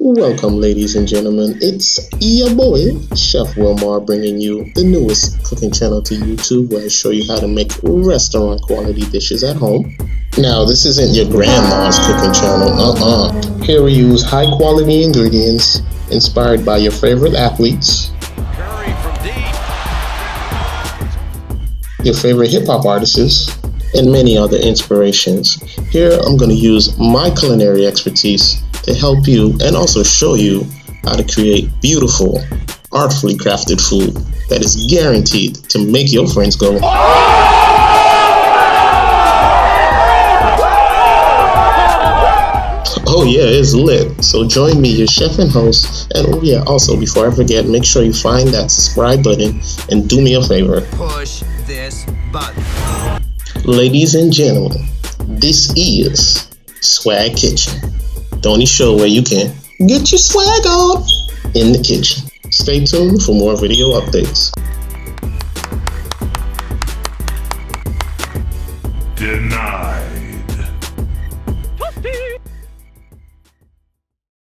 Welcome, ladies and gentlemen. It's your boy, Chef Wilmar, bringing you the newest cooking channel to YouTube where I show you how to make restaurant quality dishes at home. Now, this isn't your grandma's cooking channel. Here we use high quality ingredients inspired by your favorite athletes, your favorite hip hop artists, and many other inspirations. Here I'm going to use my culinary expertise to help you and also show you how to create beautiful, artfully crafted food that is guaranteed to make your friends go, "Oh yeah, it's lit." So join me, your chef and host. And oh yeah, also before I forget, make sure you find that subscribe button and do me a favor. Push this button. Ladies and gentlemen, this is Swagg Kitchen, the only show where you can get your swag on in the kitchen. Stay tuned for more video updates. Denied.